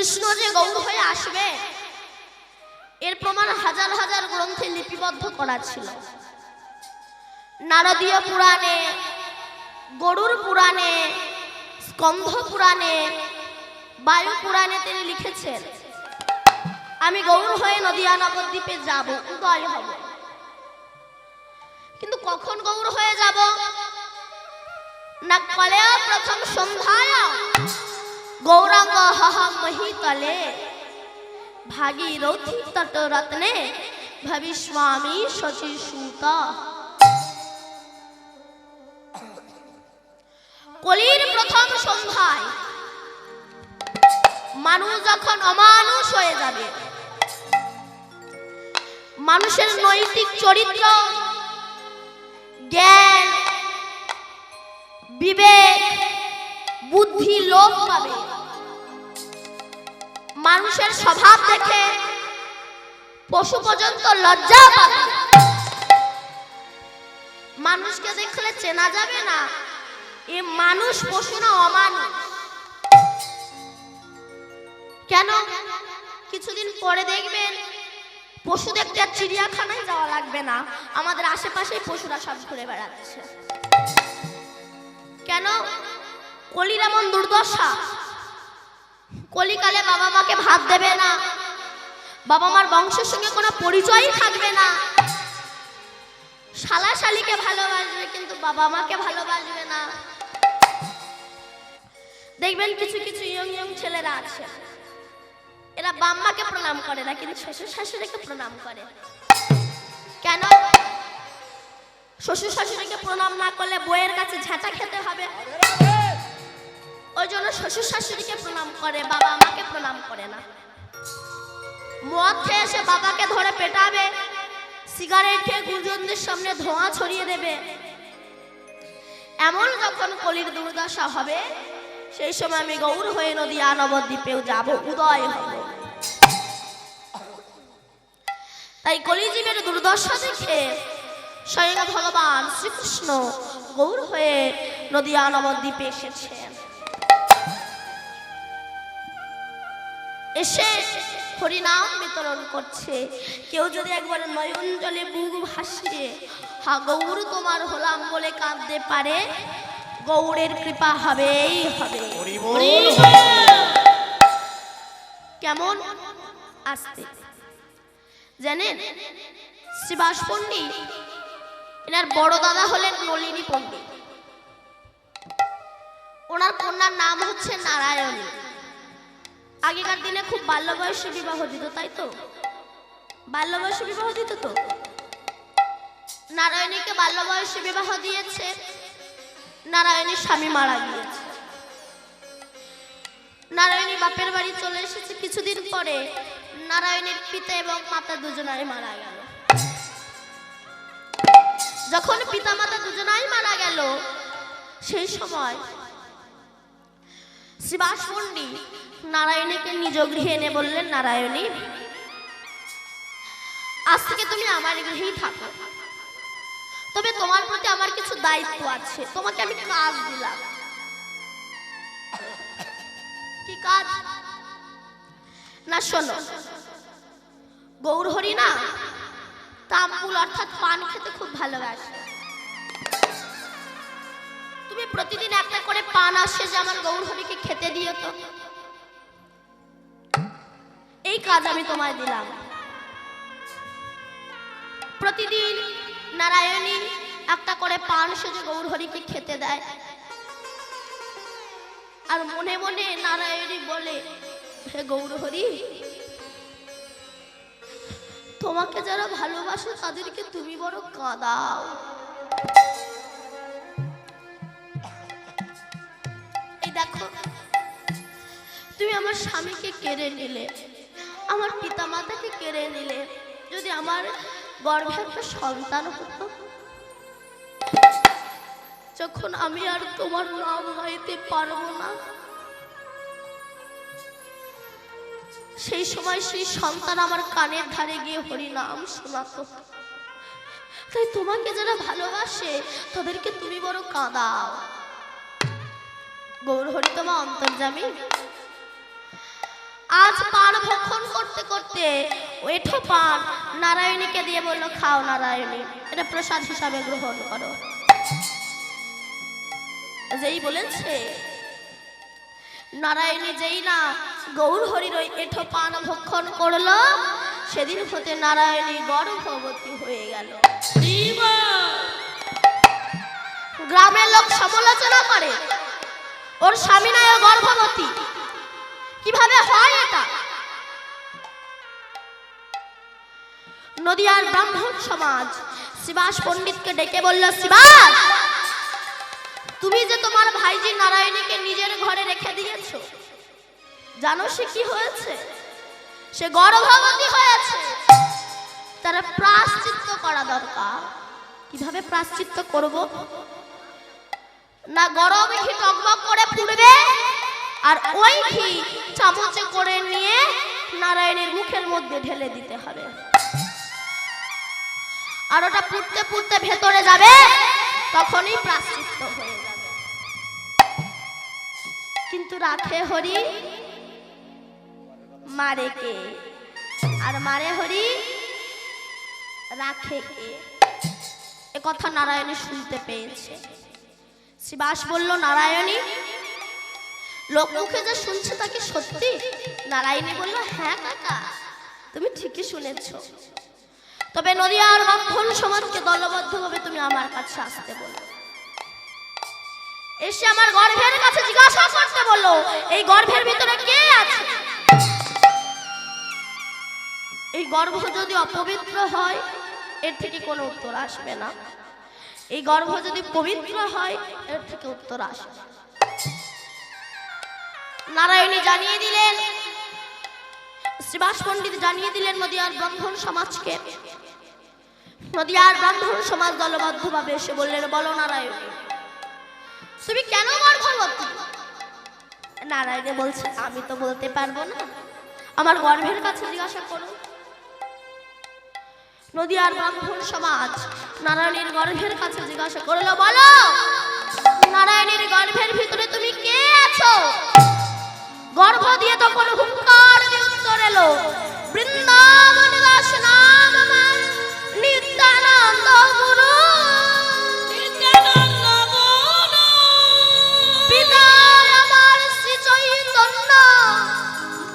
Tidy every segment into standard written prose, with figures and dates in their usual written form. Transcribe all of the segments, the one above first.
কৃষ্ণ যে গৌর হয়ে আসবে এর প্রমাণ হাজার হাজার গ্রন্থে লিপিবদ্ধ করা ছিল। নারদীয় পুরাণে, গরুর পুরাণে, স্কন্ধ পুরাণে, বায়ু পুরাণে তিনি লিখেছেন আমি গৌর হয়ে নদিয়া নবদ্বীপে যাব, উদয় হব। কিন্তু কখন গৌর হয়ে যাব না, কলে প্রথম সন্ধ্যায় গৌরাঙ্গ হহম মহিতলে ভাগীরথী তটরত্নে ভবিষ্যামি শচীসূত। কলির প্রথম সন্ধ্যায় মানুষ যখন অমানুষ হয়ে যাবে, মানুষের নৈতিক চরিত্র, জ্ঞান, বিবেক, বুদ্ধি লোপ পাবে। মানুষের স্বভাব দেখে পশু পর্যন্ত লজ্জা পাবে। মানুষকে দেখলে চেনা যাবে না এ মানুষ, পশু না অমানুষ। কেন? কিছুদিন পরে দেখবেন পশু দেখতে আর চিড়িয়াখানায় যাওয়া লাগবে না, আমাদের আশেপাশেই পশুরা সব ঘুরে বেড়াচ্ছে। কেন? কলির এমন দুর্দশা। কলিকালে বাবা মাকে ভাত দেবে না, বাবা মার বংশের সঙ্গে কোনো পরিচয়ই থাকবে না, শালা শালিকে ভালোবাসবে কিন্তু বাবা মাকে ভালোবাসবে না। দেখবেন কিছু কিছু ইয়ং ইয়ং ছেলেরা আছে, এরা বাম্মাকে প্রণাম করে না কিন্তু শ্বশুর শাশুড়িকে প্রণাম করে। কেন? শ্বশুর শাশুড়িকে প্রণাম না করলে বইয়ের কাছে ঝাঁটা খেতে হবে, ওই জন্য শ্বশুর শাশুড়িকে প্রণাম করে, বাবা মাকে প্রণাম করে না। মদ খেয়ে এসে বাবাকে ধরে পেটাবে, সিগারেট খেয়ে গুরুজনদের সামনে ধোঁয়া ছড়িয়ে দেবে। এমন যখন কলির দুর্দশা হবে, সেই সময় আমি গৌর হয়ে নদিয়া নবদ্বীপেও যাব, উদয় হব। তাই কলিজীবের দুর্দশা দেখে স্বয়ং ভগবান শ্রীকৃষ্ণ গৌর হয়ে নদিয়া নবদ্বীপে এসেছেন। এসে হরিনাম বিতরণ করছে। কেউ যদি একবার নয়ন জলে বুক ভাসিয়ে হা গৌর তোমার হলাম বলে কাঁদতে পারে, গৌরের কৃপা হবেই হবে। কেমন আসতে জানেন? শ্রীবাস পণ্ডিত, এনার বড় দাদা হলেন নলিনী পণ্ডিত, ওনার কন্যার নাম হচ্ছে নারায়ণী। আগেকার দিনে খুব বাল্য বয়সে বিবাহ দিত, তাই তো? বাল্য বয়সে বিবাহ দিত তো। নারায়ণীকে বাল্য বয়সে বিবাহ দিয়েছে, নারায়ণীর স্বামী মারা গিয়েছে। নারায়ণী বাপের বাড়ি চলে এসেছে। কিছুদিন পরে নারায়ণীর পিতা এবং মাতা দুজনাই মারা গেল। যখন পিতা মাতা দুজনাই মারা গেল, সেই সময় শ্রীবাস পণ্ডিত নারায়ণীকে নিজ গৃহে এনে বললেন, নারায়ণী, আজ থেকে তুমি আমার গৃহেই থাকো, তবে তোমার প্রতি আমার কিছু দায়িত্ব আছে। তোমাকে আমি কাজ দিলাম। কি কাজ? না শোনো, গৌরহরি না তাম্বুল অর্থাৎ পান খেতে খুব ভালোবাসে। তুমি প্রতিদিন একটা করে পান আসে যে আমার গৌরহরিকে খেতে দিও তো। এই কাজ আমি তোমায় দিলাম। প্রতিদিন নারায়ণী একটা করে পান সেজে গৌরহরিকে খেতে দেয়। আর মনে মনে নারায়ণী বলে, হে গৌরহরি, তোমাকে যারা ভালোবাসে তাদেরকে তুমি বড় কাঁদাও। এই দেখো, তুমি আমার স্বামীকে কেড়ে নিলে, আমার পিতা মাতাকে কেড়ে নিলে। যদি আমার গর্ভে একটা সন্তান হতো, যখন আমি আর তোমার নাম গাইতে পারবো না, সেই সময় সেই সন্তান আমার কানের ধারে গিয়ে হরি নাম শোনাতো। তাই তোমাকে যারা ভালোবাসে তাদেরকে তুমি বড় কাঁদাও। গৌরহরি তোমার অন্তর্যামী, আজ পান ভক্ষণ করতে করতে ওঠো পান নারায়ণীকে দিয়ে বললো, খাও নারায়ণী, এটা প্রসাদ হিসাবে গ্রহণ করো। যেই বলেছে নারায়ণী যেই না গৌর হরির ওই এঠো পান ভক্ষণ করলো, সেদিন হতে নারায়ণী গর্ভবতী হয়ে গেল। গ্রামের লোক সমালোচনা করে, ওর স্বামী নাই গর্ভবতী, কিভাবে হয় এটা? নদিয়ার ব্রাহ্মণ সমাজ শিবাস পণ্ডিতকে ডেকে বলল, শিবাস, তুমি যে তোমার ভাইজি নারায়ণীকে নিজের ঘরে রেখে দিয়েছো, জানো সে কি হয়েছে? সে গর্ভবতী হয়েছে, তার প্রায়শ্চিত্ত করা দরকার। কিভাবে প্রায়শ্চিত্ত করব? না গরমে ঘি টকবক করে পুড়বে, আর ওই ঘি চামচে করে নিয়ে নারায়ণের মুখের মধ্যে ঢেলে দিতে হবে, আর ওটা পুড়তে পুড়তে ভেতরে যাবে, তখনই প্রায়শ্চিত্ত হয়ে যাবে। কিন্তু রাখে হরি, মারে কে? আর মারে হরি, রাখে কে? এ কথা নারায়ণী শুনতে পেয়েছে। শিবাস বলল, নারায়ণী, লোক মুখে যে শুনছে তা কি সত্যি? নারায়ণী বলল, হ্যাঁ কাকা, তুমি ঠিকই শুনেছ। তবে নদিয়ার ব্রাহ্মণ সমাজকে দলবদ্ধভাবে তুমি আমার কাছে আসতে বলো, এসে আমার গর্ভের কাছে জিজ্ঞাসা করতে বলো, এই গর্ভের ভিতরে কে আছে? এই গর্ভ যদি অপবিত্র হয়, এর থেকে কোনো উত্তর আসবে না। এই গর্ভ যদি পবিত্র হয়, এর থেকে উত্তর আসবে। নারায়ণী জানিয়ে দিলেন, শিবাস পণ্ডিত জানিয়ে দিলেন নদিয়ার ব্রাহ্মণ সমাজকে। নদিয়ার ব্রাহ্মণ সমাজ দলবদ্ধভাবে এসে বললেন, বলো নারায়ণী, তুমি কেন গর্ভবতী? নারায়ণী বলছে, আমি তো বলতে পারবো না, আমার গর্ভের কাছে জিজ্ঞাসা করো। নদিয়ার ব্রাহ্মণ সমাজ নারায়ণীর গর্ভের কাছে জিজ্ঞাসা করলো, বলো নারায়ণীর গর্ভের ভিতরে তুমি কে আছো? গর্ভ দিয়ে তখন হুঙ্কার দিয়ে উত্তর এলো, বৃন্দাবন দাস নাম আমার নিত্যানন্দ গুরু, নিত্যানন্দ গুরু, পিতা আমার শ্রী চৈতন্য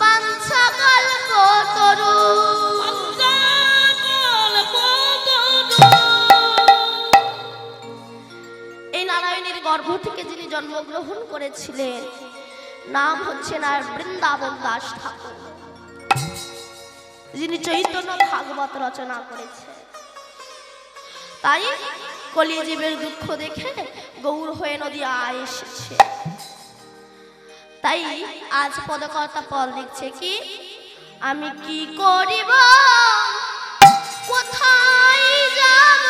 বাঞ্ছা কল্প তরু। এই নারায়ণীর গর্ভ থেকে যিনি জন্মগ্রহণ করেছিলেন, নাম হচ্ছে না বৃন্দাবন দাস ঠাকুর, যিনি চৈতন্য ভাগবত রচনা করেছে। তাই কলিজীবের দুঃখ দেখে গৌর হয়ে নদিয়া এসেছে। তাই আজ পদকর্তা পদ লিখছে কি, আমি কি করিব, কোথায় যাব,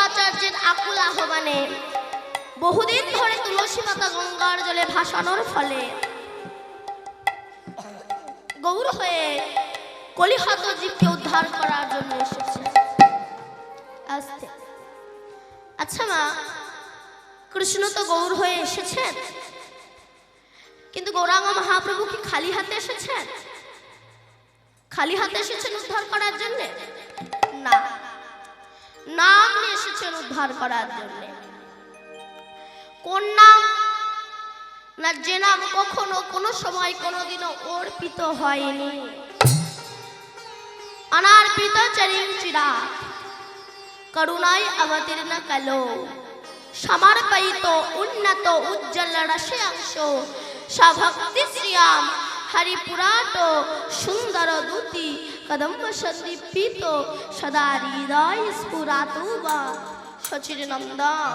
আচার্যের আকুল আহ্বানে বহুদিন ধরে তুলসী পাতা গঙ্গার জলে ভাসানোর ফলে গৌর হয়ে কলিহত জীবকে উদ্ধার করার জন্য এসেছে। আচ্ছা মা, কৃষ্ণ তো গৌর হয়ে এসেছেন, কিন্তু গৌরাঙ্গ মহাপ্রভু কি খালি হাতে এসেছেন? খালি হাতে এসেছেন উদ্ধার করার জন্য? না, নাম নিয়ে এসেছেন উদ্ধার করার জন্য। কোন নাম? না, যে নাম কখনো কোনো সময় কোনোদিনও অর্পিত হয়নি। অনার্পিত চরিঞ্চিরা করুণায় অবতীর্ণ কালো সমর্পিত উন্নত উজ্জ্বল রসাংশ সভক্তি শ্রিয়াম হরিপুরাট সুন্দর দূতি কদম্ব সন্দীপিত সদা হৃদয় স্ফুরাতু বা সচিরনন্দন।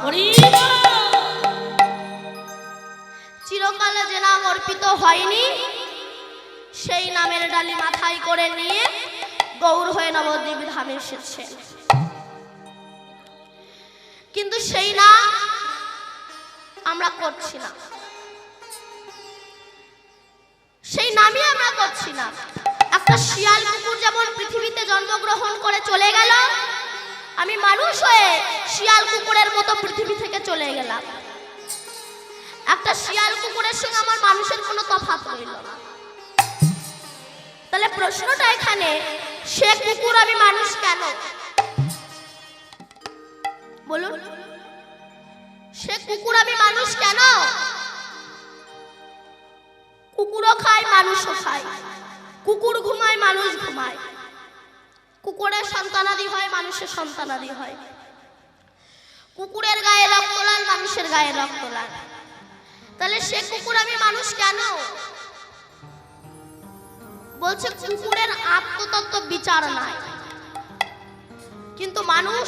চিরকালে যে নাম অর্পিত হয়নি সেই নামের ডালি মাথায় করে নিয়ে গৌর হয়ে নবদ্বীপ ধামে এসেছে। কিন্তু সেই নাম আমরা করছি না, সেই নামই আমরা করছি না। একটা শিয়াল কুকুর যেমন পৃথিবীতে জন্মগ্রহণ করে চলে গেল, আমি মানুষ হয়ে শিয়াল কুকুরের মতো পৃথিবী থেকে চলে গেলাম। একটা শিয়াল কুকুরের সঙ্গে আমার মানুষের কোনো তফাৎ রইল না। তাহলে প্রশ্নটা এখানে, সে কুকুর আমি মানুষ কেন? বলুন, সে কুকুর আমি মানুষ কেন? কুকুরও খায়, মানুষও খায়। কুকুর ঘুমায়, মানুষ ঘুমায়। কুকুরের সন্তানাদি হয়, মানুষের সন্তানাদি হয়। কুকুরের গায়ে রক্ত লাল, মানুষের গায়ে রক্ত লাল। তাহলে সে কুকুর আমি মানুষ কেন? বলছে কুকুরের আত্মতত্ত্ব বিচার নাই, কিন্তু মানুষ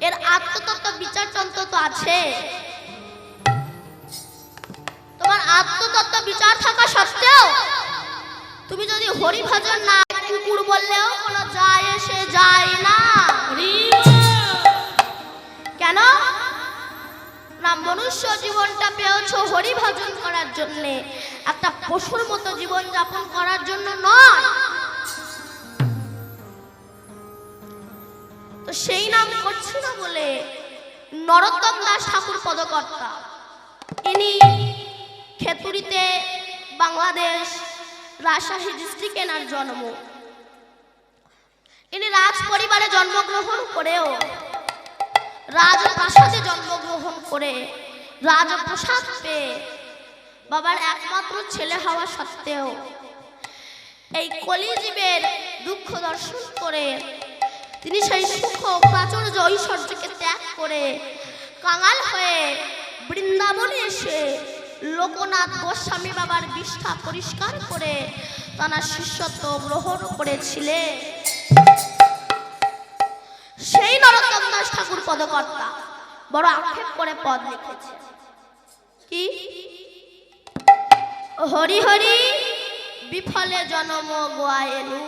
এর আত্মতত্ত্ব বিচার তন্ত্র তো আছে। তোমার আত্মতত্ত্ব বিচার থাকা সত্ত্বেও তুমি যদি হরি ভজন না কুকুর বললেও কোনো যায় এসে যায় না। কেন না? মনুষ্য জীবনটা পেয়েছো হরি ভজন করার জন্য, একটা পশুর মতো জীবন যাপন করার জন্য নয়। তো সেই নাম করছি না বলে নরোত্তম দাস ঠাকুর পদকর্তা, ইনি খেতুরিতে বাংলাদেশ রাজশাহী ডিস্ট্রিক্টে এনার জন্ম। ইনি রাজ পরিবারে জন্মগ্রহণ করেও রাজপ্রাসাদে জন্মগ্রহণ করে রাজপ্রাসাদ পেয়ে বাবার একমাত্র ছেলে হওয়া সত্ত্বেও এই কলিজীবের দুঃখ দর্শন করে তিনি সেই সুখ প্রাচুর্য ঐশ্বর্যকে ত্যাগ করে কাঙাল হয়ে বৃন্দাবনে এসে লোকনাথ গোস্বামী বাবার বিষ্ঠা পরিষ্কার করে তার শিষ্যত্ব গ্রহণ করেছিলেন। সেই নরোত্তম দাস ঠাকুর পদকর্তা বড় আক্ষেপ করে পদ লিখেছে কি, হরি হরি বিফলে জনম গোয়ায়েনু।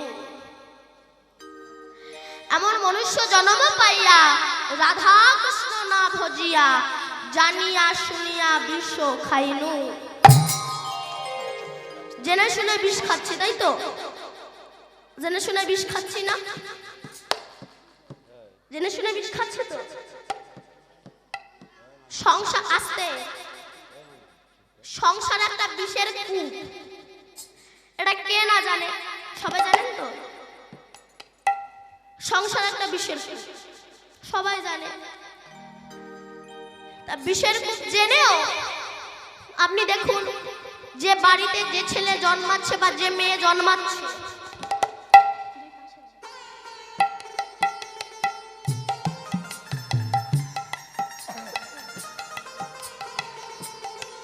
এমন মনুষ্য জন্ম পাইয়া রাধা কৃষ্ণ না ভজিয়া জানিয়া শুনিয়া বিষ খাইনু। জেনে শুনে বিষ খাচ্ছি, তাই তো? জেনে শুনে বিষ খাচ্ছি না? জেনে শুনে বিষ খাচ্ছে তো। সংসার আসতে, সংসার একটা বিষের কূপ, এটা কে না জানে? সবাই জানেন তো? সংসার একটা বিষের কূপ, সবাই জানে। তা বিষের কূপ জেনেও আপনি দেখুন, যে বাড়িতে যে ছেলে জন্মাচ্ছে বা যে মেয়ে জন্মাচ্ছে,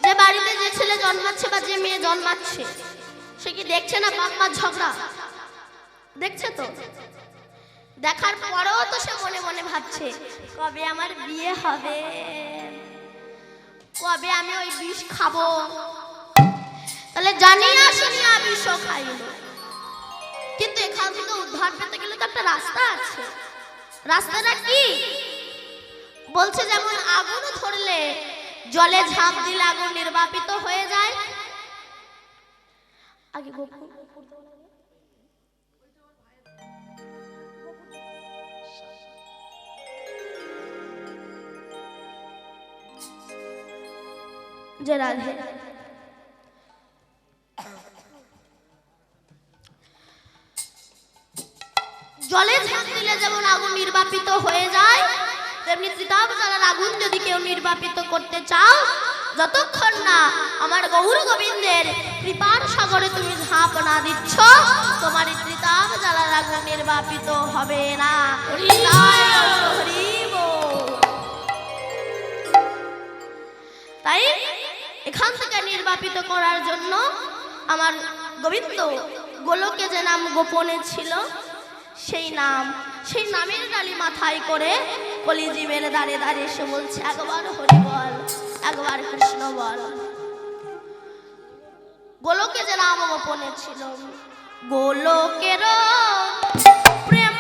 যে বাড়িতে যে ছেলে জন্মাচ্ছে বা যে মেয়ে জন্মাচ্ছে, সে কি দেখছে না বাপ মা ঝগড়া? দেখছে তো। দেখার পরেও তো সে মনে মনে ভাবছে কবে আমার বিয়ে হবে, কবে আমি ওই বিষ খাবো। তাহলে জানিয়া শুনিয়া বিষ খাইল। কিন্তু এখান থেকে উদ্ধার পেতে গেলে তো একটা রাস্তা আছে। রাস্তাটা কি বলছে, যেমন আগুন ধরলে জলে ঝাঁপ দিলে আগুন নির্বাপিত হয়ে যায়। আগে যে রাধে জলে ঝাঁপ দিলে যেমন আগুন নির্বাপিত হয়ে যায়, তেমনি ত্রিতাপ জ্বালার আগুন যদি কেউ নির্বাপিত করতে চাও, যতক্ষণ না আমার গৌর গোবিন্দের কৃপার সাগরে তুমি ঝাঁপ না দিচ্ছ, তোমার ত্রিতাপ জ্বালার আগুন নির্বাপিত হবে না। তাই এখান থেকে নির্বাপিত করার জন্য আমার গোবিন্দ গোলকে যে নাম গোপনে ছিল, সেই নামের ডালি মাথায় করে কলিজীবের দাঁড়ে দাঁড়িয়ে এসে বলছে, একবার হরি বল, একবার কৃষ্ণ বল। গোলকে যে নাম গোপনে ছিল, গোলকের প্রেম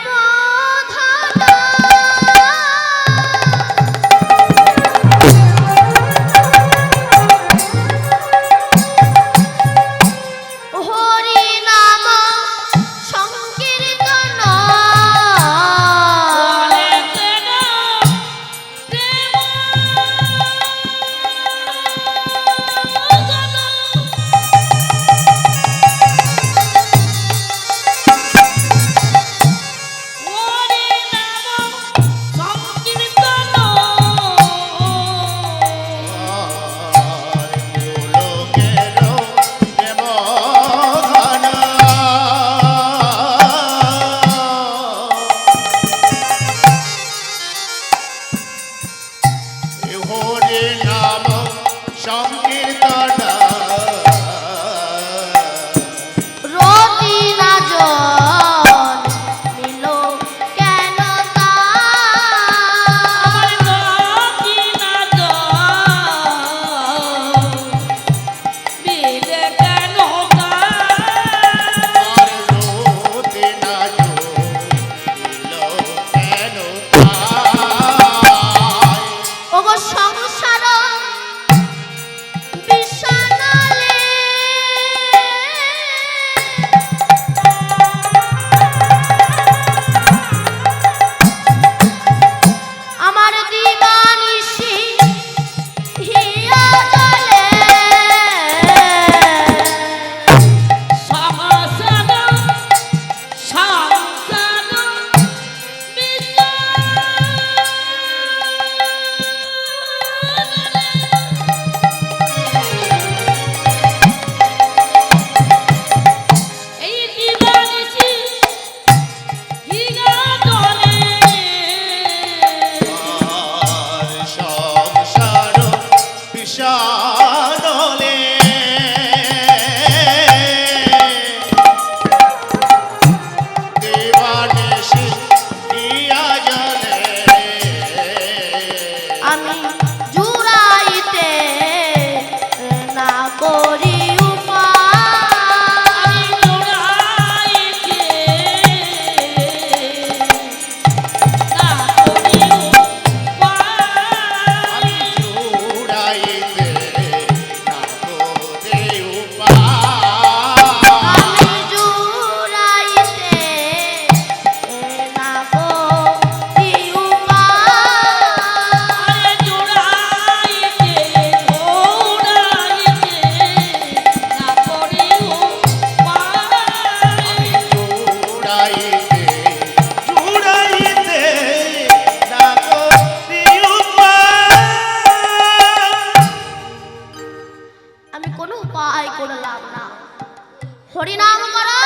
হরিনাম করো,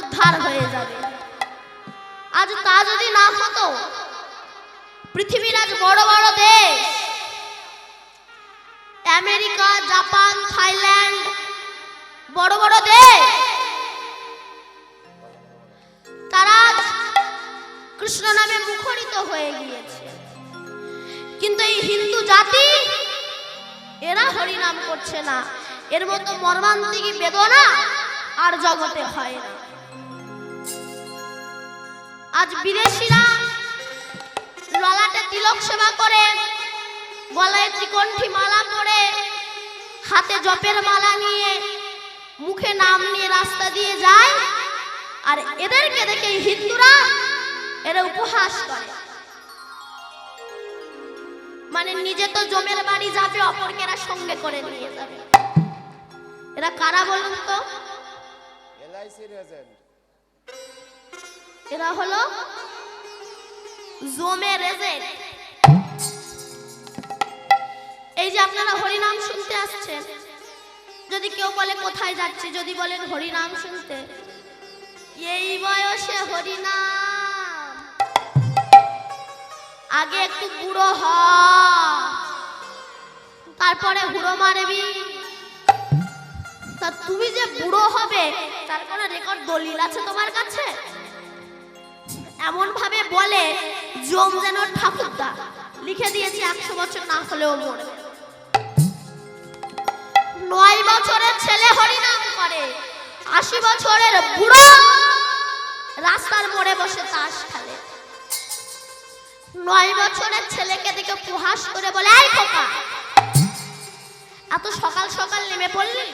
উদ্ধার হয়ে যাবে। আজ তা যদি না হতো, পৃথিবীর আজ বড় বড় দেশ আমেরিকা, জাপান, থাইল্যান্ড, বড় বড় দেশ, তারা কৃষ্ণ নামে মুখরিত হয়ে গিয়েছে। কিন্তু এই হিন্দু জাতি এরা হরিনাম করছে না। এর মতো মর্মান্তিক বেদনা আর জগতে হয় না। আজ বিদেশিরা ললাটে তিলক সেবা করে, গলায় ত্রিকণ্ঠী মালা পরে, হাতে জপের মালা নিয়ে, মুখে নাম নিয়ে রাস্তা দিয়ে যায়। আর এদেরকে দেখে হিন্দুরা এরা উপহাস করে, মানে নিজে তো জমের বাড়ি যাবে, অপরকে এরা সঙ্গে করে নিয়ে যাবে। এরা কারা বলুন তো? এরা হলো জমের এজেন্ট। এই যে আপনারা হরিনাম শুনতে আসছেন, যদি কেউ বলে কোথায় যাচ্ছে, যদি বলেন হরিনাম শুনতে, এই বয়সে হরিনাম, আগে একটু বুড়ো হ, তারপরে হুড়ো মারবি। তা তুমি যে বুড়ো হবে তার কোনো রেকর্ড দলিল আছে তোমার কাছে? এমন ভাবে বলে জম যেন ঠাকুরদা লিখে দিয়েছে 100 বছর না হলেও মরবে। 9 বছরের ছেলে হরিনাম করে, 80 বছরের বুড়ো রাস্তার মোড়ে বসে তাস খেলে। 9 বছরের ছেলেকে দেখে উপহাস করে বলে, এই খোকা এত সকাল সকাল নেমে পড়লি?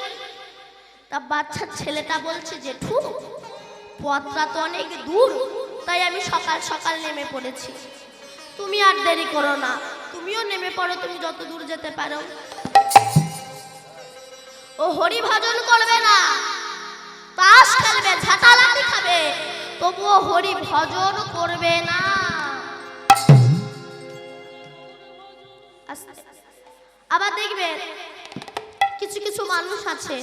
তা বাচ্চা ছেলেটা বলছে, জেঠু পথটা তো অনেক দূর, তাই আমি সকাল সকাল নেমে পড়েছি। তুমি আর দেরি করো না, তুমিও নেমে পড়ো, তুমি যত দূর যেতে পারো। ও হরি ভজন করবে না, তাস খেলবে, ঝাঁটালাটি খাবে, তবুও হরি ভজন করবে না। আবার দেখবে কিছু কিছু মানুষ আছে,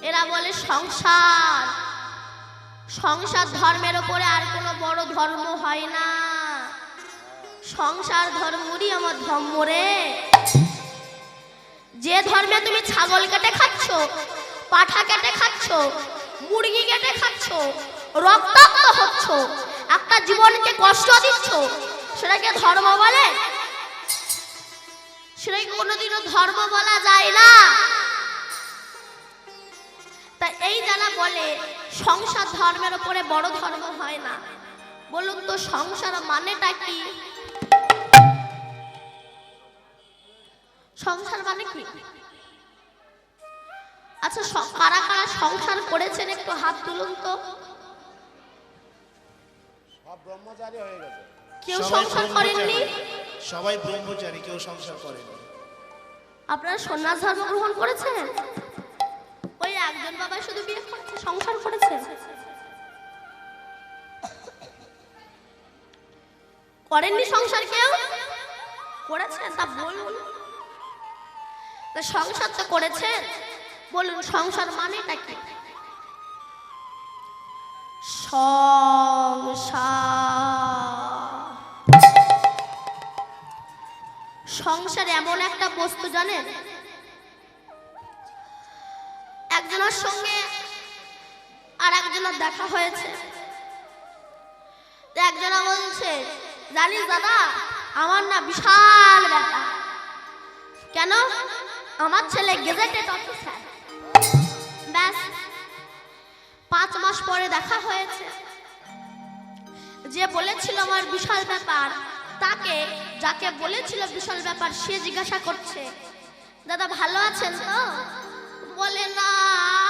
এরা বলে সংসার, সংসার ধর্মের উপরে আর কোনো বড় ধর্ম হয় না, সংসার ধর্মই আমার ধর্ম রে। যে ধর্মে তুমি ছাগল কেটে খাচ্ছ, পাঠা কেটে খাচ্ছ, মুরগি কেটে খাচ্ছ, রক্তাক্ত হচ্ছ, একটা জীবনকে কষ্ট দিচ্ছ, সেটাকে ধর্ম বলে? সেটাকে কোনোদিনও ধর্ম বলা যায় না। তা এই যারা বলে সংসার ধর্মের উপরে বড় ধর্ম হয় না, বলুন তো সংসার মানেটা কি? সংসার মানে কি? আচ্ছা কারা কারা সংসার করেছেন একটু হাত তুলুন তো। সব ব্রহ্মচারী হয়ে গেছে, কেউ সংসার করেননি? সবাই ব্রহ্মচারী, কেউ সংসার করেনি। আপনারা সন্ন্যাস ধর্ম গ্রহণ করেছেন? ওই একজন বাবা শুধু বিয়ে করেছে, সংসার করেছে? করেননি সংসার? কেউ করেছেন? তা বলুন, সংসার তো করেছেন, বলুন সংসার মানেটা কি? সংসার এমন একটা বস্তু জানেন, একজনের সঙ্গে আর একজনের দেখা হয়েছে, একজনা বলছে, জানিস দাদা আমার না বিশাল ব্যাপার। কেন? আমার ছেলে গেজেটেড অফিসার। ব্যাস 5 মাস পরে দেখা হয়েছে। যে বলেছিল আমার বিশাল ব্যাপার, তাকে যাকে বলেছিল বিশাল ব্যাপার সে জিজ্ঞাসা করছে, দাদা ভালো আছেন তো? বলে না,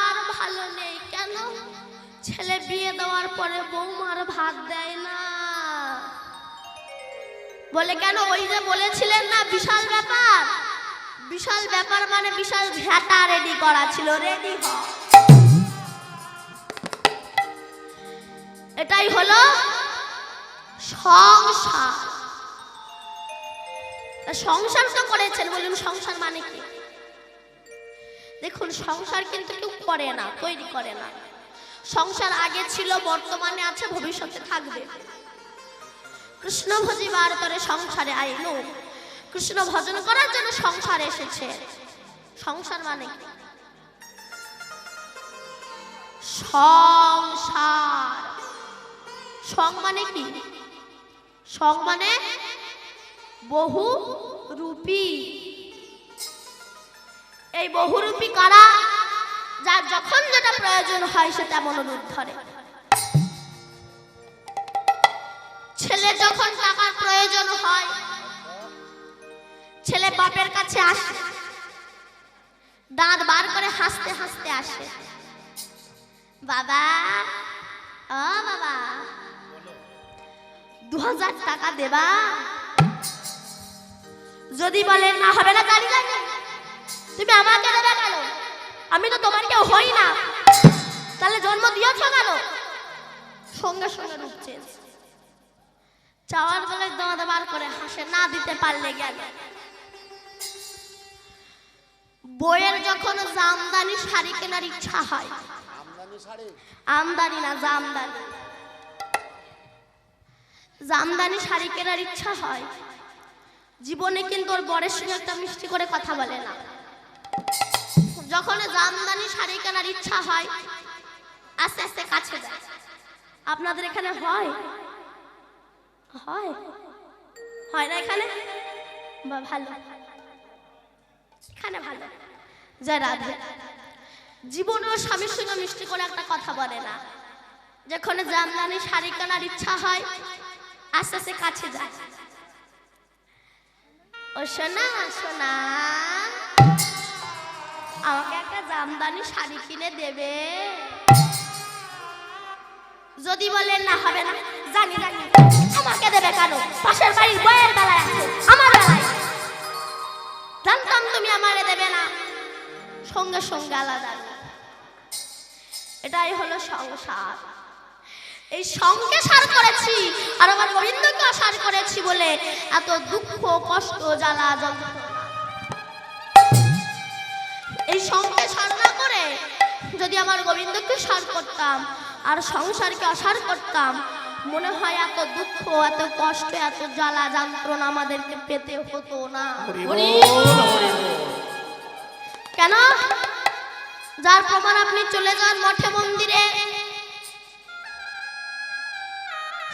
আর ভালো নেই। কেন? ছেলে বিয়ে দেওয়ার পরে বৌমার ভাত দেয় না। বলে কেন? ওই যে বলেছিলেন না বিশাল ব্যাপার, বিশাল ব্যাপার মানে বিশাল ঝাঁটা রেডি করা ছিল, রেডি হ। এটাই হলো সংসার। সংসার তো করেছেন, বলুন সংসার মানে কি? দেখুন সংসার কিন্তু কেউ করে না, তৈরি করে না। সংসার আগে ছিল, বর্তমানে আছে, ভবিষ্যতে থাকবে। কৃষ্ণ ভজিবার তরে সংসারে আইলো, কৃষ্ণ ভজন করার জন্য সংসার এসেছে। সংসার মানে কি? সংসার, সং মানে কি? সং মানে বহু রূপী। এই বহুরূপী কারা? যার যখন যেটা প্রয়োজন হয় সে তেমন রূপ ধরে। ছেলে যখন টাকার প্রয়োজন হয় ছেলে বাপের কাছে আসে, দাঁত বার করে হাসতে হাসতে আসে, বাবা ও বাবা 2000 টাকা দেবা? যদি বলেন না হবে না, জানি না তুমি আমাকে দেবে কেন, আমি তো তোমার কেউ হই না, তাহলে জন্ম দিয়েছ কেন? সঙ্গে সঙ্গে রূপ চেঞ্জ, চাওয়ার বলে দাঁত বার করে হাসে, না দিতে পারলে গেল। বইয়ের যখন জামদানি শাড়ি কেনার ইচ্ছা হয়, আমদানি না জামদানি, জামদানি শাড়ি কেনার ইচ্ছা হয়, জীবনে কিন্তু ওর বরের সঙ্গে একটা মিষ্টি করে কথা বলে না। যখন জামদানি শাড়ি কেনার ইচ্ছা হয় আস্তে আস্তে কাছে যায়। আপনাদের এখানে হয় হয় হয় না? এখানে ভালো, এখানে ভালো। জয় রাধে। জীবনেও স্বামীর সঙ্গে মিষ্টি করে একটা কথা বলে না। যখন জামদানি শাড়ি কেনার ইচ্ছা হয় আস্তে আস্তে কাছে যায়, ও সোনা সোনা আমাকে একটা জামদানি শাড়ি কিনে দেবে? যদি বলেন না হবে না, জানি জানি আমাকে দেবে কেন, পাশের বাড়ির বইয়ের বেলায় আছে, আমার বেলায় জানতাম তুমি আমারে দেবে না, সঙ্গে সঙ্গে আলাদা। এটাই হলো সংসার। এই সঙ্গে সার করেছি আর আমার গোবিন্দকে সার করেছি বলে এত দুঃখ কষ্ট জ্বালা যন্ত্রণা। এই সঙ্গে সার না করে যদি আমার গোবিন্দকে সার করতাম আর সংসারকে অসার করতাম, মনে হয় এত দুঃখ এত কষ্ট এত জ্বালা যন্ত্রণা আমাদেরকে পেতে হতো না। কেন? যার প্রমাণ আপনি চলে যান মঠে মন্দিরে,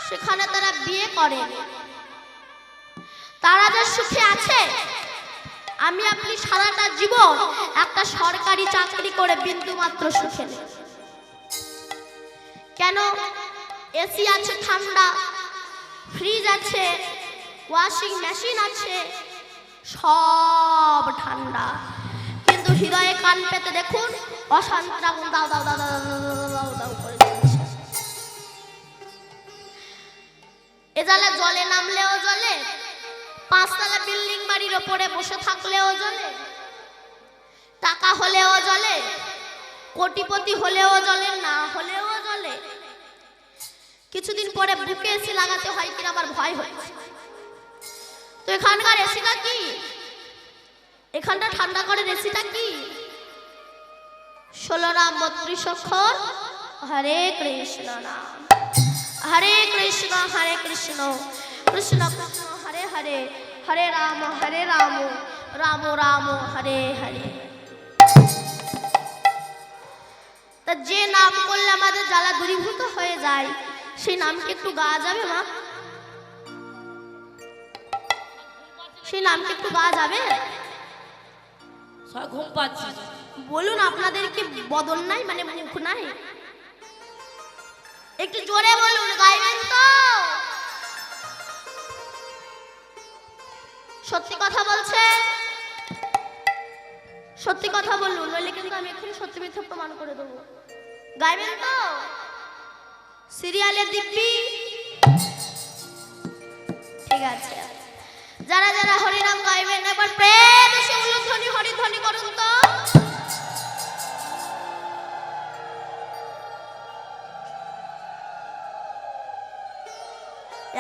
সেখানে তারা বিয়ে করে, তারা যে সুখে আছে, আমি আপনি সারাটা জীবন একটা সরকারি চাকরি করে বিন্দু মাত্র সুখে নেই। কেন? এসি আছে ঠান্ডা, ফ্রিজ আছে, ওয়াশিং মেশিন আছে, সব ঠান্ডা, কিন্তু হৃদয়ে কান পেতে দেখুন অশান্তি আগুন দাও দাও দাও দাও দাও করে চলছে। এ জ্বালা জলে নামলেও জ্বলে, 5 তলা বিল্ডিং বাড়ির ওপরে বসে থাকলেও জ্বলে, টাকা হলেও জ্বলে, কোটিপতি হলেও জ্বলে, না হলেও জ্বলে। কিছুদিন পরে বুকে এসি লাগাতে হয় কিনা আমার ভয় হচ্ছে। তো এখানকার এসিটা কি? এখানটা ঠান্ডা করে এসিটা কি? 16 রাম 32 অক্ষর হরে কৃষ্ণ নাম, হরে কৃষ্ণ কৃষ্ণ কৃষ্ণ হরে হরে, হরে রাম রাম রাম হরে হরে। তা যে নাম করলে আমাদের জ্বালা দূরীভূত হয়ে যায়, সেই নামকে একটু গাওয়া যাবে মা? সেই নামকে একটু গাওয়া যাবে? ঘুম পাচ্ছি। বলুন, আপনাদের কি বদন নাই, মানে মুখ নাই? একটু জোরে বলুন, গাইবেন তো? সত্যি কথা বলছে, সত্যি কথা বলুন, নইলে কিন্তু আমি এক্ষুনি সত্যি মিথ্যা প্রমাণ করে দেবো। গাইবেন তো? সিরিয়ালে দিব্যি? ঠিক আছে। যারা যারা হরিনাম গাইবেন একবার প্রেম এসে উলুধ্বনি হরিধ্বনি করুন তো।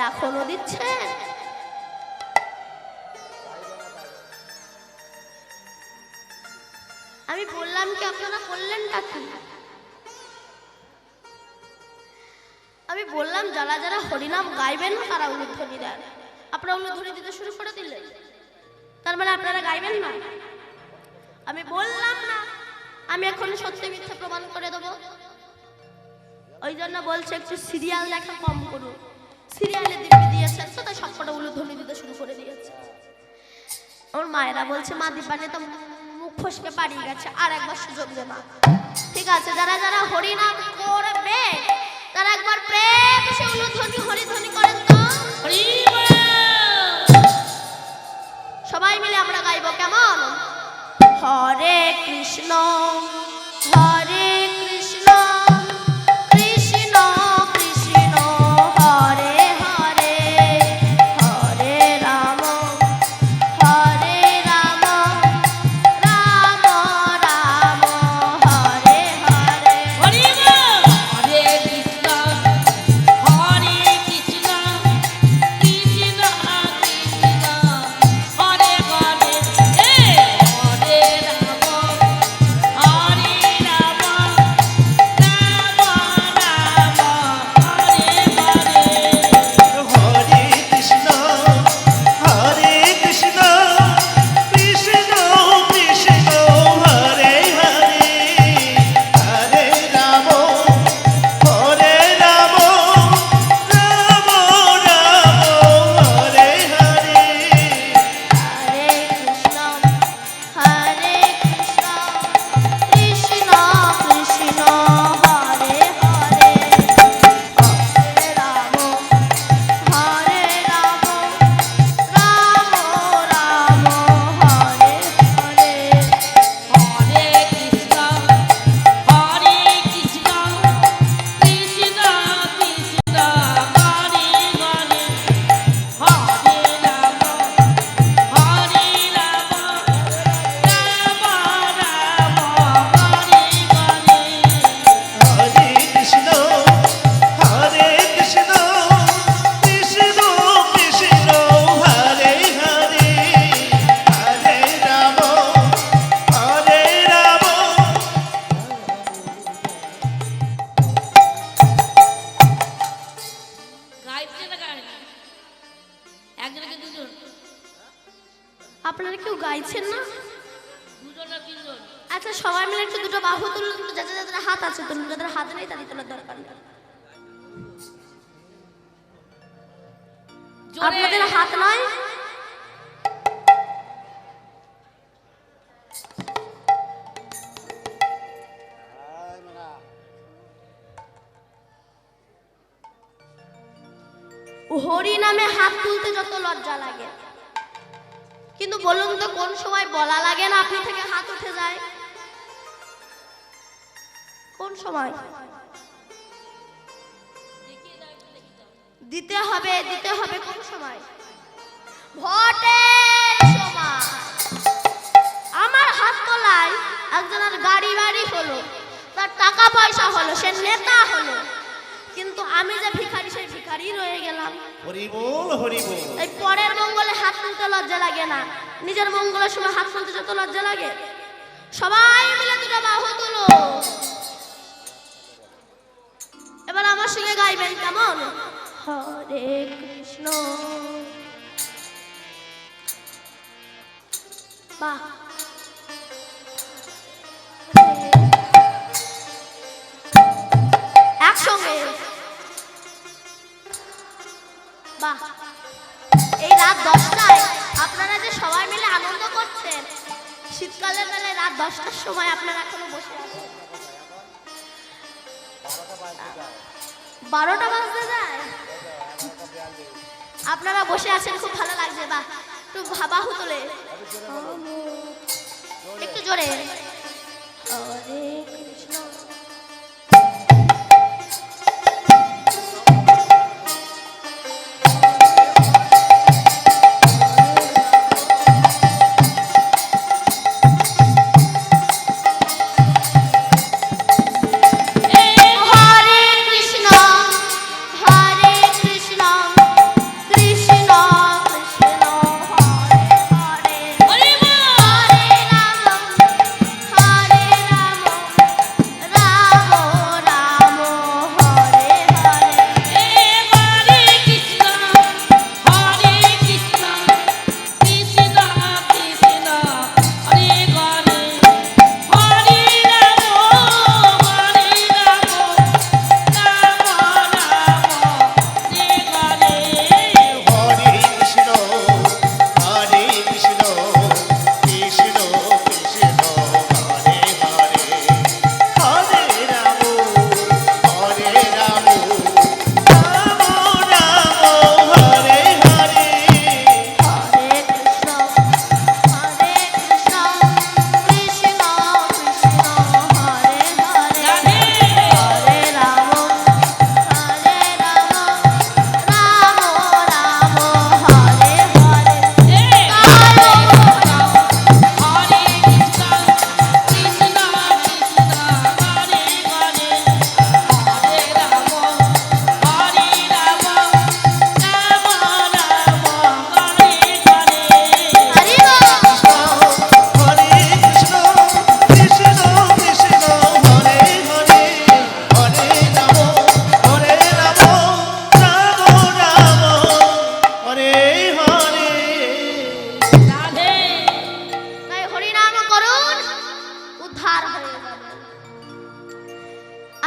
এখনো দিচ্ছেন? আমি বললাম কি, আপনারা করলেনটা কি? আমি বললাম যারা যারা হরিনাম গাইবেন না তারা উলুধ্বনি দেন। আপনারা উলুধ্বনি দিতে শুরু করে দিলেন, তার মানে আপনারা গাইবেন না? আমি বললাম না, আমি এখন সত্যি মিথ্যা প্রমাণ করে দেবো। ওই জন্য বলছে একটু সিরিয়াল দেখা কম করুন। সিরিয়ালে দিব্যি দিয়েছে তো তাই সবকটা উলুধ্বনি দিতে শুরু করে দিয়েছে। আমার মায়েরা বলছে মা দিব্যানে তো মুখ ফসকে পাড়িয়ে গেছে, আর একবার সুযোগ দে মা। ঠিক আছে, যারা যারা হরিনাম করবে তারা একবার প্রেম সে উলুধ্বনি হরিধ্বনি করেন তো। সবাই মিলে আমরা গাইবো কেমন? হরে কৃষ্ণ হরে কৃষ্ণ কৃষ্ণ কৃষ্ণ হরে হরে হরে রাম রাম রাম হরে হরে। হরে কৃষ্ণ হরে কৃষ্ণ কৃষ্ণ কৃষ্ণ হরে হরে হরে রাম হরে রাম রাম রাম হরে হরে। হরে কৃষ্ণ কৃষ্ণ কৃষ্ণ হরে হরে হরে রাম রাম রাম হরে হরে। হরে কৃষ্ণ কৃষ্ণ কৃষ্ণ হরে হরে হরে রাম রাম রাম হরে হরে। হরে কৃষ্ণ হরে কৃষ্ণ কৃষ্ণ কৃষ্ণ হরে হরে হরে রাম হরে রাম রাম রাম হরে হরে। হরে কৃষ্ণ কৃষ্ণ কৃষ্ণ কৃষ্ণ হরে হরে হরে রাম গাইছে না গায় একজনকে দুজন আপনারা কেউ গাইছেন না? দুজন না তিনজন আচ্ছা সবাই মিলে একটু দুটো বাহু তুলুন তো, যাদের যাদের হাত আছে তুলুন, যাদের হাত নেই তাদের তোলার দরকার নেই। জোরে। আপনাদের হাত নয়? হরি নামে হাত তুলতে যত লজ্জা লাগে, কিন্তু বলুন তো কোন সময় বলা লাগে না আপনি থেকে হাত উঠে যায়? কোন সময়? দিতে হবে কোন সময়? ভোটের সময়। আমার হাত তোলায় একজনের গাড়ি বাড়ি হলো, তার টাকা পয়সা হলো, সে নেতা হলো, কিন্তু আমি যে ভিখারি সেই ভিখারি রয়ে গেলাম। হরি বল হরি বল। এই পরের মঙ্গলে হাত তুলতে লজ্জা লাগে না? নিজের মঙ্গলের সময় হাত তুলতে যত লজ্জা লাগে। সবাই মিলে দুটো বাহু তুলো। এবার আমার সঙ্গে গাইবেন কেমন? হরে কৃষ্ণ বাহ একসঙ্গে বাহ। এই রাত 10টায় আপনারা যে সবাই মিলে আনন্দ করছেন, শীতকালের বেলায় রাত 10টার সময় আপনারা এখনো বসে আছেন। 12টা বাজতে যায়, আপনারা বসে আছেন, খুব ভালো লাগছে। বাহ, একটু বাহু তোলে একটু জোরে। হরে কৃষ্ণ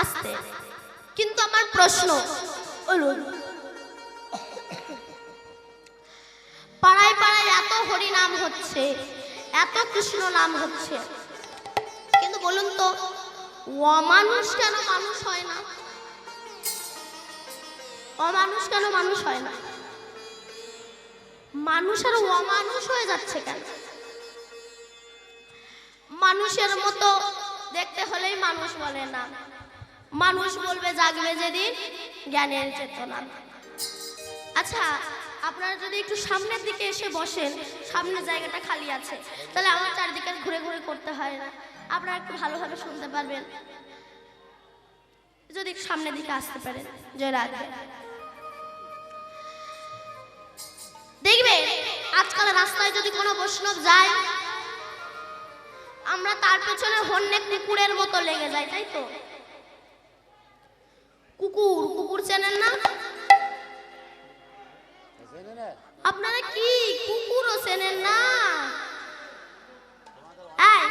আসতে। কিন্তু আমার প্রশ্ন, বলুন, পাড়ায় পাড়ায় এত হরি নাম হচ্ছে, এত কৃষ্ণ নাম হচ্ছে, কিন্তু বলুন তো অমানুষ কেন মানুষ হয় না? অমানুষ কেন মানুষ হয় না? মানুষের অমানুষ হয়ে যাচ্ছে কেন? মানুষের মতো দেখতে হলেই মানুষ বলে না, মানুষ বলবে জাগবে যেদিন জ্ঞানের চেতনা। আচ্ছা, আপনারা যদি একটু সামনের দিকে এসে বসেন, সামনের জায়গাটা খালি আছে, তাহলে আমার চারিদিকে ঘুরে ঘুরে করতে হয় না, আপনারা একটু ভালোভাবে শুনতে পারবেন। যদি একটু সামনের দিকে আসতে পারেন, জয় রাধে। দেখবে আজকাল রাস্তায় যদি কোনো বৈষ্ণব যায়, আমরা তার পেছনে হন্যে কুকুরের মতো লেগে যাই, তাই তো? কুকুর, কুকুর চেনেন না আপনারা? কি কুকুরও চেনেন না? এই,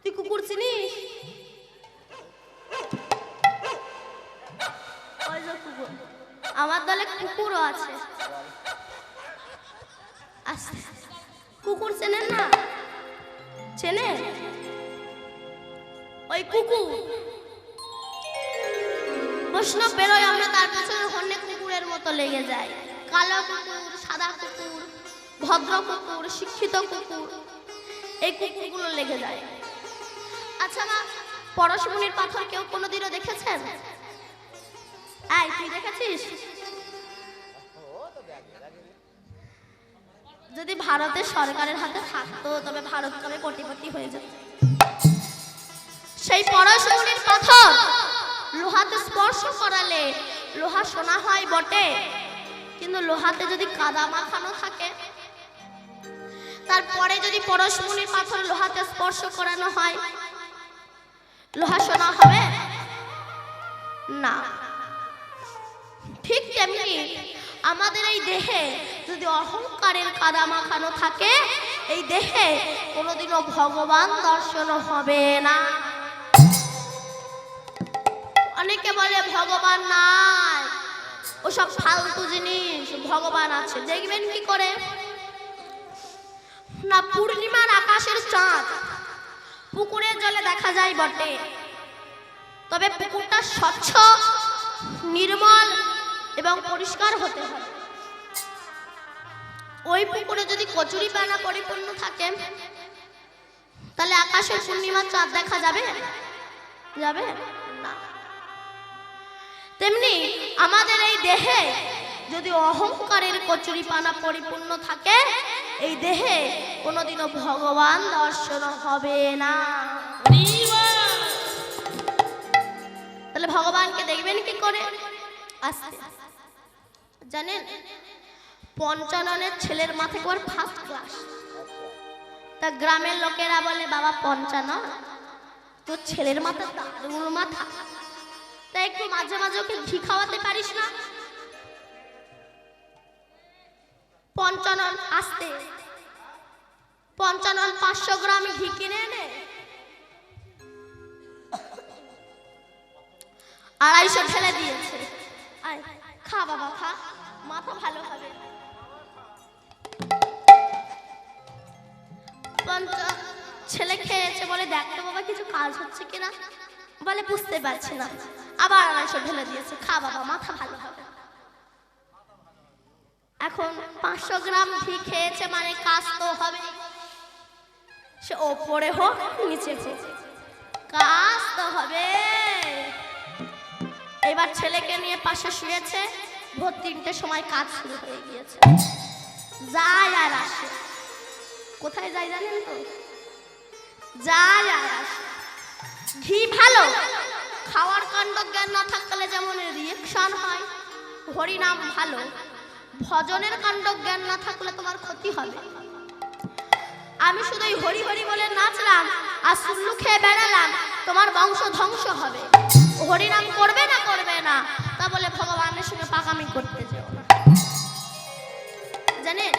তুই কুকুর চিনিস? ওই যে কুকুর, আমার দলে কুকুরও আছে। কুকুর চেনেন না? চেনেন? ওই কুকুর বৈষ্ণব বেরোয়, আমরা তার পেছনে হন্যে কুকুরের মতো লেগে যাই। কালো কুকুর, সাদা কুকুর, ভদ্র কুকুর, শিক্ষিত কুকুর, এই কুকুরগুলো লেগে যায়। আচ্ছা মা, পরশমণির পাথর কেউ কোনোদিনও দেখেছেন? এই, তুই দেখেছিস? যদি ভারতের সরকারের হাতে থাকতো তবে ভারত কবে কোটিপতি হয়ে যেত। সেই পরশমণির পাথর লোহাতে স্পর্শ করালে লোহা সোনা হয় বটে, কিন্তু লোহাতে যদি কাদা মাখানো থাকে, তারপরে যদি পরশমণির পাথর লোহাতে স্পর্শ করানো হয়, লোহা সোনা হবে না। ঠিক তেমনি আমাদের এই দেহে যদি অহংকারের কাদা মাখানো থাকে, এই দেহে কোনোদিনও ভগবান দর্শন হবে না। অনেকে বলে ভগবান নাই, ওসব ফালতু জিনিস, ভগবান আছে। দেখবেন কি করে না, পূর্ণিমার আকাশের চাঁদ পুকুরের জলে দেখা যায় বটে, তবে পুকুরটা স্বচ্ছ, নির্মল এবং পরিষ্কার হতে হবে। ওই পুকুরে যদি কচুরি পানা পরিপূর্ণ থাকে, তাহলে আকাশের পূর্ণিমার চাঁদ দেখা যাবে? যাবে না। তেমনি আমাদের এই দেহে যদি অহংকারের কচুরি পানা পরিপূর্ণ থাকে, এই দেহে কোনোদিনও ভগবান দর্শন হবে না। তাহলে ভগবানকে দেখবেন কি করে? আসতে জানেন, পঞ্চাননের ছেলের মাথা একবার ফার্স্ট ক্লাস। তা গ্রামের লোকেরা বলে, বাবা পঞ্চানন, তোর ছেলের মাথা দারুণ মাথা, তাই একটু মাঝে মাঝে ওকে ঘি খাওয়াতে পারিস না? পঞ্চানন আসতে, পঞ্চানন 500 গ্রাম ঘি কিনে এনে 250 ঢেলে দিয়েছে। আয় খা বাবা খা, মাথা ভালো হবে। ছেলে খেয়েছে, বলে দেখতো বাবা কিছু কাজ হচ্ছে কিনা, বলে বুঝতে পারছি না, আবার 250 ঢেলে দিয়েছে। খা বাবা, মাথা ভালো হবে। এখন 500 গ্রাম ঘি খেয়েছে মানে কাজ তো হবে, সে ওপরে হোক নিচে হোক, কাজ তো হবে। এবার ছেলেকে নিয়ে পাশে শুয়েছে, ভোর 3টের সময় কাজ শুরু হয়ে গিয়েছে। যায় আর আসে, কোথায় যায় জানেন তো? যায় আর আসে। ঘি ভালো, খাওয়ার কাণ্ড জ্ঞান না থাকলে যেমন রিয়েকশন হয়, হরিনাম ভালো, ভজনের কাণ্ড জ্ঞান না থাকলে তোমার ক্ষতি হবে। আমি শুধু হরি হরি বলে নাচলাম আর সুল্লু খেয়ে বেড়ালাম, তোমার বংশ ধ্বংস হবে। হরিনাম করবে না করবে না তা বলে ভগবানের সঙ্গে পাকামি করতে যেও না। জানেন,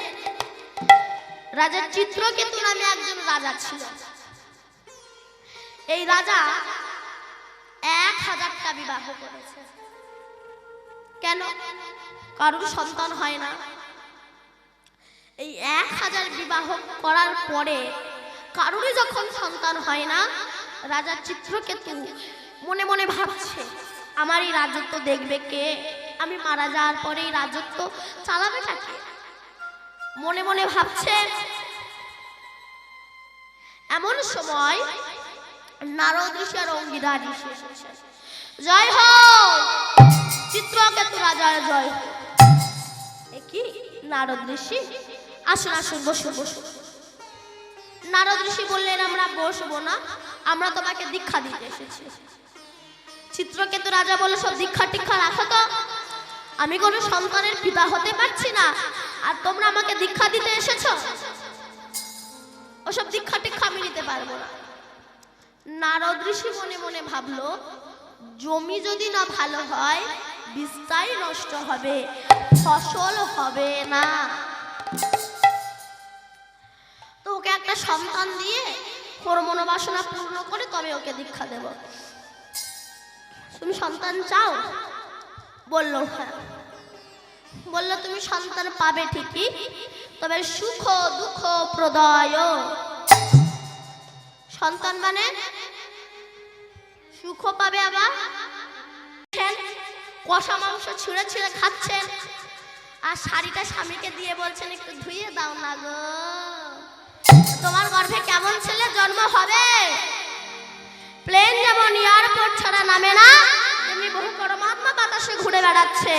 রাজা চিত্রকেতু নামে একজন রাজা ছিল। এই রাজা 1000টা বিবাহ করেছে। কেন? কারোর সন্তান হয় না। এই 1000 বিবাহ করার পরে কারোরই যখন সন্তান হয় না, রাজা চিত্রকেতু মনে মনে ভাবছে আমার এই রাজত্ব দেখবে কে, আমি মারা যাওয়ার পরে এই রাজত্ব চালাবে কে? মনে মনে ভাবছে। এমন সময় নারদ ঋষি আর অঙ্গিরা ঋষি এসেছে। জয় হোক চিত্রকেতু রাজার জয় হোক। এ কি নারদ ঋষি? আসুন আসুন, বসুন বসুন। নারদ ঋষি বললেন আমরা বসবো না, আমরা তোমাকে দীক্ষা দিতে এসেছি। চিত্রকেতু রাজা বলল সব দীক্ষা টিক্ষা রাখো তো, আমি কোনো সন্তানের পিতা হতে পারছি না, আর তোমরা আমাকে দীক্ষা দিতে এসেছো? ওসব দীক্ষা টিক্ষা আমি নিতে পারবো না। নারদ ঋষি মনে মনে ভাবলো জমি যদি না ভালো হয় বীজটাই নষ্ট হবে, ফসল হবে না। তো ওকে একটা সন্তান দিয়ে ওর মনোবাসনা পূর্ণ করে তবে ওকে দীক্ষা দেব। তুমি সন্তান চাও? বলল হ্যাঁ। বলল তুমি সন্তান পাবে ঠিকই, তবে সুখ দুঃখ প্রদায়। সন্তান মানে সুখ পাবে, আবার কষা মাংস ছিঁড়ে ছিঁড়ে খাচ্ছেন, আর শাড়িটা স্বামীকে দিয়ে বলছেন একটু ধুইয়ে দাও না গো। তোমার গর্ভে কেমন ছেলে জন্ম হবে? প্লেন যেমন এয়ারপোর্ট ছাড়া নামে না, তেমনি বহু পরমাত্মা বাতাসে ঘুরে বেড়াচ্ছে।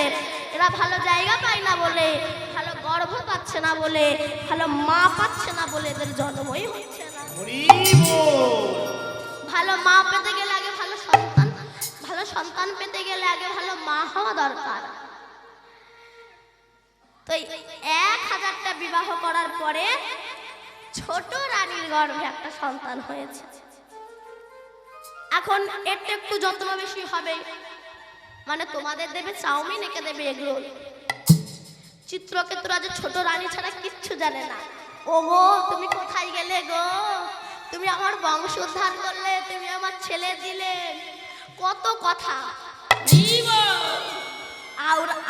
এরা ভালো জায়গা পায় না বলে, ভালো গর্ভ পাচ্ছে না বলে, ভালো মা পাচ্ছে না বলে এদের জন্মই হচ্ছে না। ভালো মা পেতে গেলে আগে ভালো সন্তান, ভালো সন্তান পেতে গেলে আগে ভালো মা হওয়া দরকার। তো 1000টা বিবাহ করার পরে ছোট রানীর গর্ভে একটা সন্তান হয়েছে। এখন একটু একটু যত্ন বেশি হবে, মানে তোমাদের দেবে চাউমিন, একে দেবে এগরোল। চিত্রকেতু রাজা ছোট রানী ছাড়া কিচ্ছু জানে না। ও গো তুমি কোথায় গেলে গো? তুমি আমার বংশ উদ্ধার করলে, তুমি আমার ছেলে দিলে, কত কথা।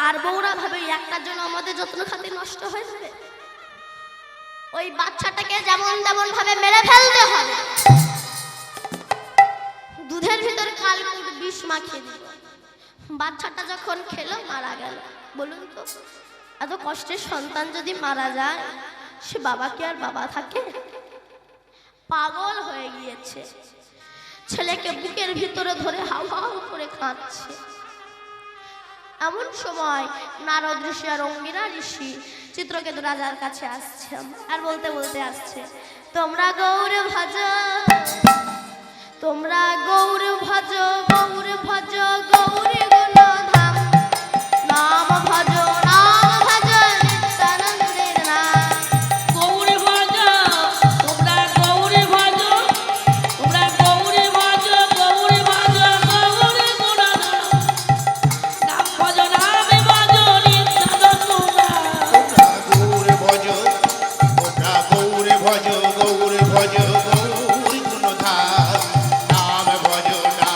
আর বউরা ভাবে একটার জন্য আমাদের যত্ন খাতির নষ্ট হয়ে যাবে। ওই বাচ্চাটাকে যেমন তেমন ভাবে মেরে ফেলতে হবে, দুধের ভিতর কালকুট বিষ মাখিয়ে দিল। বাচ্চাটা যখন খেলো মারা গেল। বলুন তো এত কষ্টের সন্তান যদি মারা যায়, সে বাবা কি আর বাবা থাকে? পাগল হয়ে গিয়েছে, ছেলেকে বুকের ভিতরে ধরে হাউ হাউ করে কাঁদছে। এমন সময় নারদ ঋষি আর অঙ্গিরা ঋষি চিত্রকেতু রাজার কাছে আসছে, আর বলতে বলতে আসছে তোমরা গৌর ভজ, তোমরা গৌর ভজ, গৌর ভজ গৌর গুণধাম, নাম ভজ নাম ভজ নিত্যানন্দের নাম। গৌর ভজ তোমরা গৌর ভজ, তোমরা গৌর ভজ, গৌর ভজ গৌর গুণধাম, নাম ভজ নাম ভজ নিত্যানন্দ নাম। তোমরা গৌর ভজ, তোমরা গৌর ভজ, গৌর ভজ গৌর গুণধাম, নাম ভজ নাম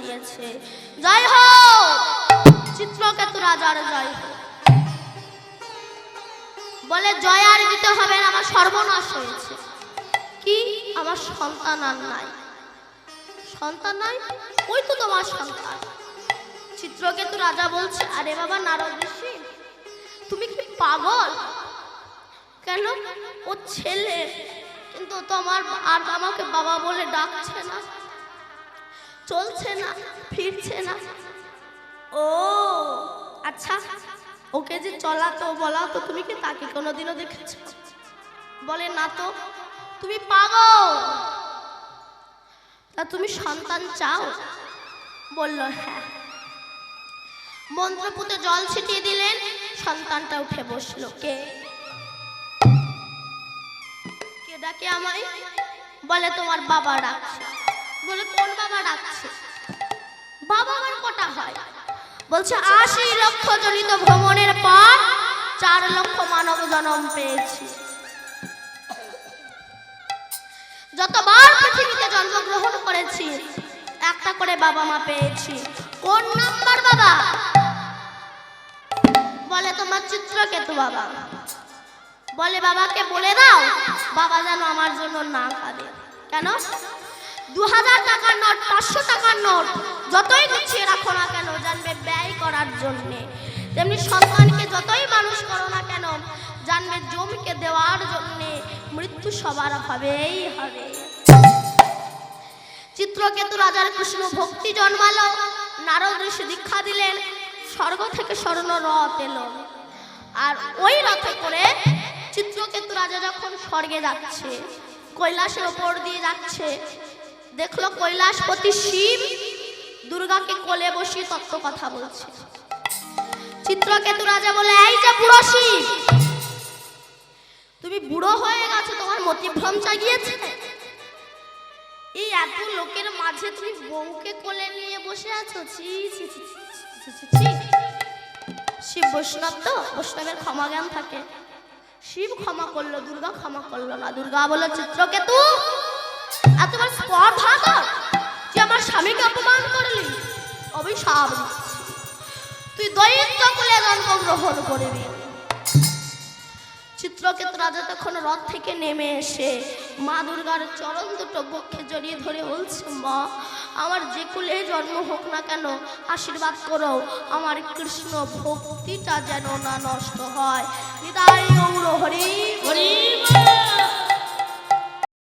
দিয়েছে। জয় হোক চিত্রকেতু রাজার জয় হোক। বলে জয় আর দিতে হবে না, আমার সর্বনাশ হয়েছে। কি আমার সন্তান আর নাই? সন্তান নাই? ওই তো তোমার সন্তান। চিত্রকেতু রাজা বলছে, আরে বাবা নারদ ঋষি, তুমি কি পাগল? কেন? ও ছেলে, কিন্তু তোমার আর আমাকে বাবা বলে ডাকছে না, চলছে না, ফিরছে না। ও আচ্ছা, ওকে যে চলাতো বলাতো, তুমি কি তাকে কোনোদিনও দেখেছো? বলে না তো। তুমি পাগল, তা তুমি সন্তান চাও? বলল হ্যাঁ। মন্ত্রপুতে জল ছিটিয়ে দিলেন, সন্তানটা উঠে বসলো। কে কে ডাকে আমায়? বলে তোমার বাবা ডাকছে। বলে কোন বাবা ডাকছে? বাবা আমার কটা হয়? বলছে ৮০ লক্ষ জনিত ভ্রমণের পর ৪ লক্ষ মানব জন্ম পেয়েছি। যতবার পৃথিবীতে জন্মগ্রহণ করেছি একটা করে বাবা মা পেয়েছি। কোন নাম্বার বাবা? বলে তোমার চিত্রকেতু বাবা। বলে বাবাকে বলে দাও বাবা যেন আমার জন্য না কাঁদে। কেন? ২০০০ টাকার নোট, ৫০০ টাকার নোট যতই গুছিয়ে রাখো না কেন, জানবে ব্যয় করার জন্যে। তেমনি সন্তানকে যতই মানুষ করো না কেন, জানবে জমিকে দেওয়ার জন্যে। মৃত্যু সবার হবেই হবে। চিত্রকেতু রাজার কৃষ্ণ ভক্তি জন্মালো। নারদ ঋষি দীক্ষা দিলেন। স্বর্গ থেকে স্বর্ণ রথ এলো, আর ওই রথে করে চিত্রকেতু রাজা যখন স্বর্গে যাচ্ছে, কৈলাসের ওপর দিয়ে যাচ্ছে, দেখলো কৈলাসপতি শিব দুর্গাকে কোলে বসিয়ে তত্ত্ব কথা বলছে। চিত্রকেতু রাজা বলে, এই যে বুড়ো শিব, তুমি বুড়ো হয়ে গেছো, তোমার মতিভ্রম জাগিয়েছে? এই এত লোকের মাঝে তুমি বউকে কোলে নিয়ে বসে আছো? ছি ছি ছি ছি ছি ছি। শিব বৈষ্ণব তো, বৈষ্ণবের ক্ষমা জ্ঞান থাকে। শিব ক্ষমা করলো, দুর্গা ক্ষমা করলো না। দুর্গা বলল, চিত্রকেতু আর তোমার স্পর্ধা তো, তুই আমার স্বামীকে অপমান করলি, অভিশাপ দিচ্ছি, তুই দৈত্য কুলে জন্মগ্রহণ করবি। চিত্রকেতু রাজা তখন রথ থেকে নেমে এসে মা দুর্গার চরণ দুটো বক্ষে জড়িয়ে ধরে বলছে, মা আমার যে কুলে জন্ম হোক না কেন, আশীর্বাদ করো আমার কৃষ্ণ ভক্তিটা যেন না নষ্ট হয়। নিতাই গৌর হরি হরি বল।